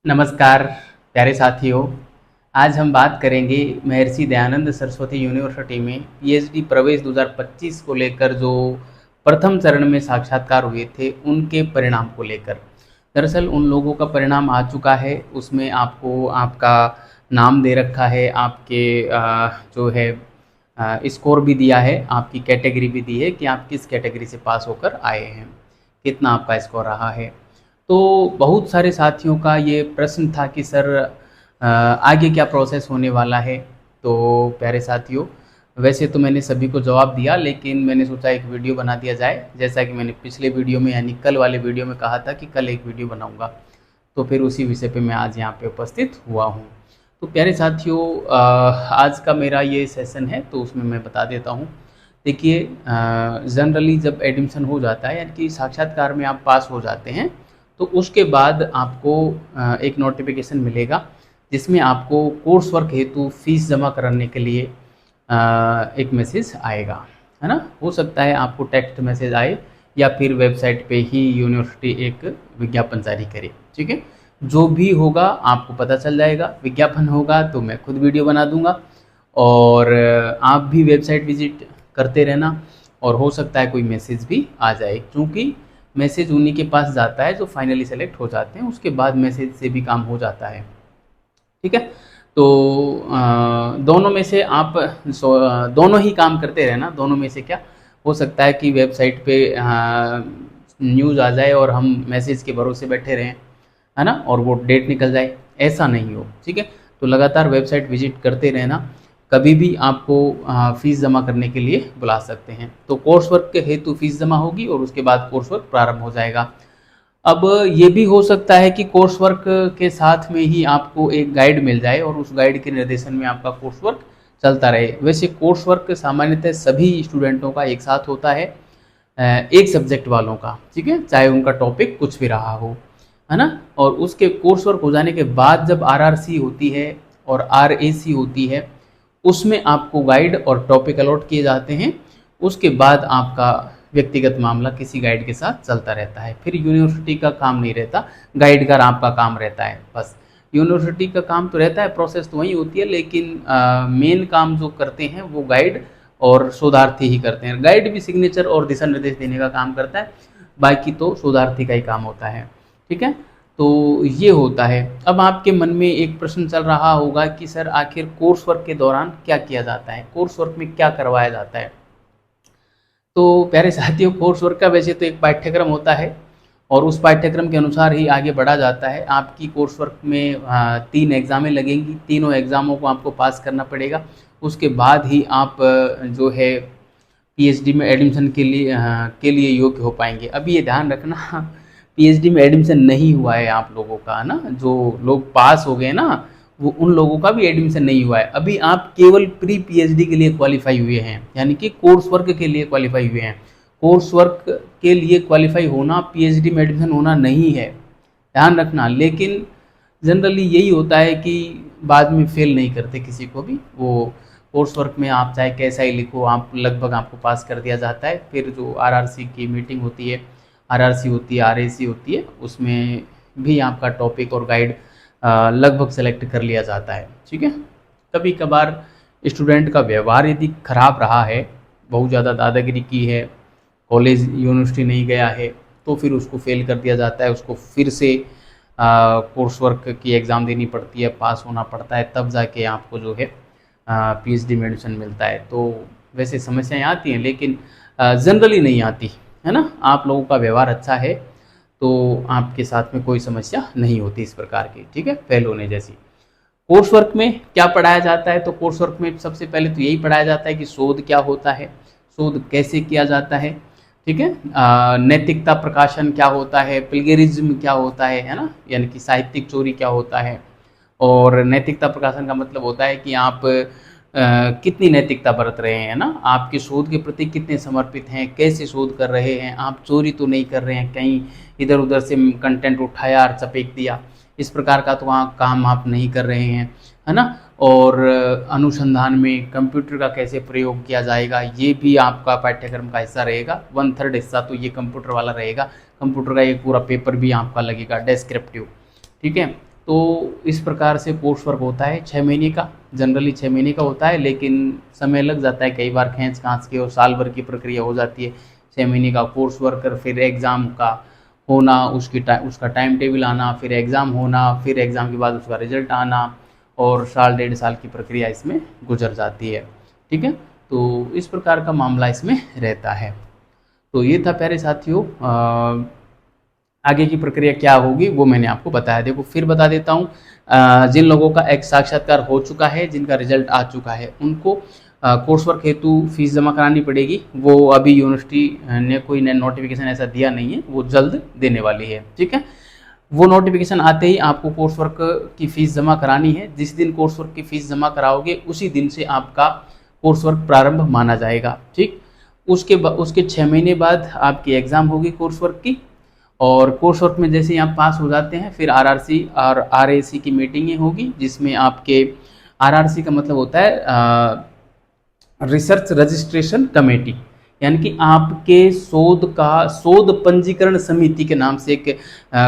नमस्कार प्यारे साथियों। आज हम बात करेंगे महर्षि दयानंद सरस्वती यूनिवर्सिटी में पीएचडी प्रवेश 2025 को लेकर जो प्रथम चरण में साक्षात्कार हुए थे उनके परिणाम को लेकर। दरअसल उन लोगों का परिणाम आ चुका है, उसमें आपको आपका नाम दे रखा है, आपके जो है स्कोर भी दिया है, आपकी कैटेगरी भी दी है कि आप किस कैटेगरी से पास होकर आए हैं, कितना आपका स्कोर रहा है। तो बहुत सारे साथियों का ये प्रश्न था कि सर आगे क्या प्रोसेस होने वाला है। तो प्यारे साथियों, वैसे तो मैंने सभी को जवाब दिया, लेकिन मैंने सोचा एक वीडियो बना दिया जाए। जैसा कि मैंने पिछले वीडियो में यानी कल वाले वीडियो में कहा था कि कल एक वीडियो बनाऊंगा, तो फिर उसी विषय पे मैं आज यहाँ पे उपस्थित हुआ हूँ। तो प्यारे साथियों, आज का मेरा ये सेशन है तो उसमें मैं बता देता हूँ। देखिए, जनरली जब एडमिशन हो जाता है यानी कि साक्षात्कार में आप पास हो जाते हैं, तो उसके बाद आपको एक नोटिफिकेशन मिलेगा जिसमें आपको कोर्स वर्क हेतु फीस जमा कराने के लिए एक मैसेज आएगा, है ना। हो सकता है आपको टेक्स्ट मैसेज आए या फिर वेबसाइट पे ही यूनिवर्सिटी एक विज्ञापन जारी करे, ठीक है। जो भी होगा आपको पता चल जाएगा। विज्ञापन होगा तो मैं खुद वीडियो बना दूंगा और आप भी वेबसाइट विजिट करते रहना, और हो सकता है कोई मैसेज भी आ जाए, क्योंकि मैसेज उन्हीं के पास जाता है जो फाइनली सेलेक्ट हो जाते हैं, उसके बाद मैसेज से भी काम हो जाता है, ठीक है। तो दोनों में से आप दोनों ही काम करते रहना। दोनों में से क्या हो सकता है कि वेबसाइट पे न्यूज़ आ जाए और हम मैसेज के भरोसे बैठे रहें, है ना, और वो डेट निकल जाए, ऐसा नहीं हो, ठीक है। तो लगातार वेबसाइट विजिट करते रहना। कभी भी आपको फीस जमा करने के लिए बुला सकते हैं। तो कोर्स वर्क के हेतु फीस जमा होगी और उसके बाद कोर्स वर्क प्रारंभ हो जाएगा। अब ये भी हो सकता है कि कोर्स वर्क के साथ में ही आपको एक गाइड मिल जाए और उस गाइड के निर्देशन में आपका कोर्स वर्क चलता रहे। वैसे कोर्स वर्क सामान्यतः सभी स्टूडेंटों का एक साथ होता है, एक सब्जेक्ट वालों का, ठीक है, चाहे उनका टॉपिक कुछ भी रहा हो, है ना। और उसके कोर्स वर्क हो जाने के बाद जब आरआरसी होती है और आरएसी होती है, उसमें आपको गाइड और टॉपिक अलॉट किए जाते हैं। उसके बाद आपका व्यक्तिगत मामला किसी गाइड के साथ चलता रहता है। फिर यूनिवर्सिटी का काम नहीं रहता, गाइड का आपका काम रहता है बस। यूनिवर्सिटी का काम तो रहता है, प्रोसेस तो वही होती है, लेकिन मेन काम जो करते हैं वो गाइड और शोधार्थी ही करते हैं। गाइड भी सिग्नेचर और दिशा निर्देश देने का काम करता है, बाकी तो शोधार्थी का ही काम होता है, ठीक है। तो ये होता है। अब आपके मन में एक प्रश्न चल रहा होगा कि सर आखिर कोर्स वर्क के दौरान क्या किया जाता है, कोर्स वर्क में क्या करवाया जाता है। तो प्यारे साथियों, कोर्स वर्क का वैसे तो एक पाठ्यक्रम होता है और उस पाठ्यक्रम के अनुसार ही आगे बढ़ा जाता है। आपकी कोर्स वर्क में 3 एग्ज़ामें लगेंगी, तीनों एग्ज़ामों को आपको पास करना पड़ेगा। उसके बाद ही आप जो है पीएचडी में एडमिशन के लिए योग्य हो पाएंगे। अभी ये ध्यान रखना, पीएचडी में एडमिशन नहीं हुआ है आप लोगों का, ना। जो लोग पास हो गए ना, वो उन लोगों का भी एडमिशन नहीं हुआ है। अभी आप केवल प्री पीएचडी के लिए क्वालिफाई हुए हैं, यानी कि कोर्स वर्क के लिए क्वालिफाई हुए हैं। कोर्स वर्क के लिए क्वालिफाई होना पीएचडी में एडमिशन होना नहीं है, ध्यान रखना। लेकिन जनरली यही होता है कि बाद में फेल नहीं करते किसी को भी। वो कोर्स वर्क में आप चाहे कैसा ही लिखो, आप लगभग आपको पास कर दिया जाता है। फिर जो आरआरसी की मीटिंग होती है, आरआरसी होती है, आरएसी होती है, उसमें भी आपका टॉपिक और गाइड लगभग सेलेक्ट कर लिया जाता है, ठीक है। कभी कभार स्टूडेंट का व्यवहार यदि खराब रहा है, बहुत ज़्यादा दादागिरी की है, कॉलेज यूनिवर्सिटी नहीं गया है, तो फिर उसको फेल कर दिया जाता है। उसको फिर से कोर्स वर्क की एग्ज़ाम देनी पड़ती है, पास होना पड़ता है, तब जाके आपको जो है पीएचडी में एडमिशन मिलता है। तो वैसे समस्याएं आती हैं, लेकिन जनरली नहीं आती, है ना। आप लोगों का व्यवहार अच्छा है तो आपके साथ में कोई समस्या नहीं होती इस प्रकार की, ठीक है, फेल होने जैसी। कोर्स वर्क में क्या पढ़ाया जाता है, तो कोर्स वर्क में सबसे पहले तो यही पढ़ाया जाता है कि शोध क्या होता है, शोध कैसे किया जाता है, ठीक है। नैतिकता प्रकाशन क्या होता है, प्लेगरिज्म क्या होता है ना, यानी कि साहित्यिक चोरी क्या होता है। और नैतिकता प्रकाशन का मतलब होता है कि आप कितनी नैतिकता बरत रहे हैं ना, आपके शोध के प्रति कितने समर्पित हैं, कैसे शोध कर रहे हैं, आप चोरी तो नहीं कर रहे हैं, कहीं इधर उधर से कंटेंट उठाया और चपेक दिया, इस प्रकार का तो वहाँ काम आप नहीं कर रहे हैं, है ना। और अनुसंधान में कंप्यूटर का कैसे प्रयोग किया जाएगा, ये भी आपका पाठ्यक्रम का हिस्सा रहेगा। 1/3 हिस्सा तो ये कंप्यूटर वाला रहेगा। कंप्यूटर का एक पूरा पेपर भी आपका लगेगा, डिस्क्रिप्टिव, ठीक है। तो इस प्रकार से कोर्स वर्क होता है 6 महीने का, जनरली 6 महीने का होता है, लेकिन समय लग जाता है कई बार खींच खांच के, और साल भर की प्रक्रिया हो जाती है। 6 महीने का कोर्स वर्क, फिर एग्ज़ाम का होना, उसका टाइम टेबल आना, फिर एग्ज़ाम होना, फिर एग्ज़ाम के बाद उसका रिजल्ट आना, और साल 1.5 साल की प्रक्रिया इसमें गुजर जाती है। ठीक है, तो इस प्रकार का मामला इसमें रहता है। तो ये था प्यारे साथियों, आगे की प्रक्रिया क्या होगी वो मैंने आपको बताया। देखो फिर बता देता हूँ, जिन लोगों का एक साक्षात्कार हो चुका है, जिनका रिजल्ट आ चुका है, उनको कोर्स वर्क हेतु फीस जमा करानी पड़ेगी। वो अभी यूनिवर्सिटी ने कोई नोटिफिकेशन ऐसा दिया नहीं है, वो जल्द देने वाली है। ठीक है, वो नोटिफिकेशन आते ही आपको कोर्स वर्क की फ़ीस जमा करानी है। जिस दिन कोर्स वर्क की फ़ीस जमा कराओगे उसी दिन से आपका कोर्स वर्क प्रारंभ माना जाएगा। ठीक, उसके 6 महीने बाद आपकी एग्ज़ाम होगी कोर्स वर्क की, और कोर्स वर्क में जैसे ही आप पास हो जाते हैं, फिर आरआरसी और आरएसी की मीटिंगें होगी, जिसमें आपके आरआरसी का मतलब होता है रिसर्च रजिस्ट्रेशन कमेटी, यानी कि आपके शोध पंजीकरण समिति के नाम से एक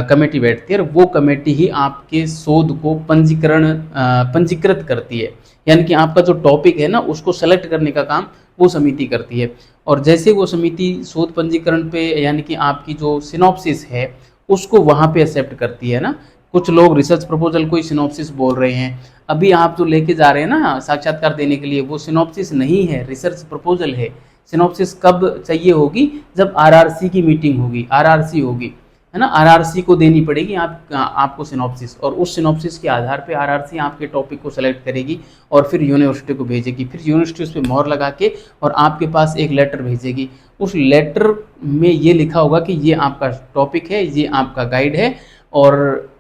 कमेटी बैठती है, और वो कमेटी ही आपके शोध को पंजीकृत करती है। यानी कि आपका जो टॉपिक है ना, उसको सेलेक्ट करने का काम वो समिति करती है। और जैसे वो समिति शोध पंजीकरण पे, यानी कि आपकी जो सिनॉप्सिस है उसको वहाँ पे एक्सेप्ट करती है ना। कुछ लोग रिसर्च प्रपोजल को ही सिनॉप्सिस बोल रहे हैं। अभी आप जो लेके जा रहे हैं ना साक्षात्कार देने के लिए, वो सिनॉप्सिस नहीं है, रिसर्च प्रपोजल है। सिनॉप्सिस कब चाहिए होगी? जब आरआरसी की मीटिंग होगी, आरआरसी होगी, है ना। आरआरसी को देनी पड़ेगी आपको सिनॉप्सिस, और उस सिनॉप्सिस के आधार पे आरआरसी आपके टॉपिक को सेलेक्ट करेगी और फिर यूनिवर्सिटी को भेजेगी। फिर यूनिवर्सिटी उस पर मोहर लगा के और आपके पास एक लेटर भेजेगी। उस लेटर में ये लिखा होगा कि ये आपका टॉपिक है, ये आपका गाइड है, और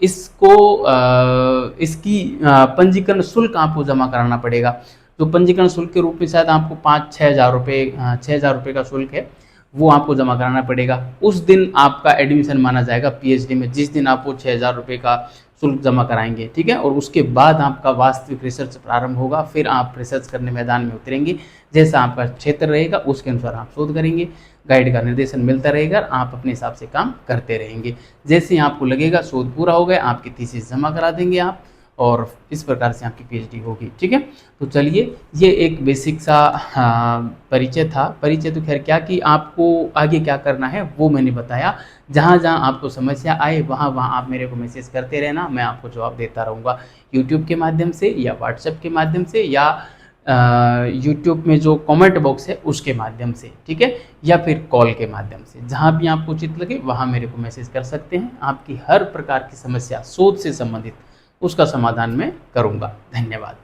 इसकी पंजीकरण शुल्क आपको जमा कराना पड़ेगा। जो पंजीकरण शुल्क के रूप में शायद आपको 5-6 हज़ार रुपये 6,000 रुपये का शुल्क है, वो आपको जमा कराना पड़ेगा। उस दिन आपका एडमिशन माना जाएगा पीएचडी में, जिस दिन आप वो 6,000 रुपये का शुल्क जमा कराएंगे। ठीक है, और उसके बाद आपका वास्तविक रिसर्च प्रारंभ होगा। फिर आप रिसर्च करने मैदान में उतरेंगे, जैसा आपका क्षेत्र रहेगा उसके अनुसार आप शोध करेंगे। गाइड का निर्देशन मिलता रहेगा, आप अपने हिसाब से काम करते रहेंगे। जैसे ही आपको लगेगा शोध पूरा हो गया, आपकी थीसिस जमा करा देंगे आप, और इस प्रकार से आपकी पीएचडी होगी। ठीक है, तो चलिए, ये एक बेसिक सा परिचय था। परिचय तो खैर क्या, कि आपको आगे क्या करना है वो मैंने बताया। जहाँ जहाँ आपको समस्या आए वहाँ वहाँ आप मेरे को मैसेज करते रहना, मैं आपको जवाब देता रहूँगा, यूट्यूब के माध्यम से या व्हाट्सएप के माध्यम से, या यूट्यूब में जो कमेंट बॉक्स है उसके माध्यम से। ठीक है, या फिर कॉल के माध्यम से, जहाँ भी आपको उचित लगे वहाँ मेरे को मैसेज कर सकते हैं। आपकी हर प्रकार की समस्या शोध से संबंधित उसका समाधान मैं करूँगा। धन्यवाद।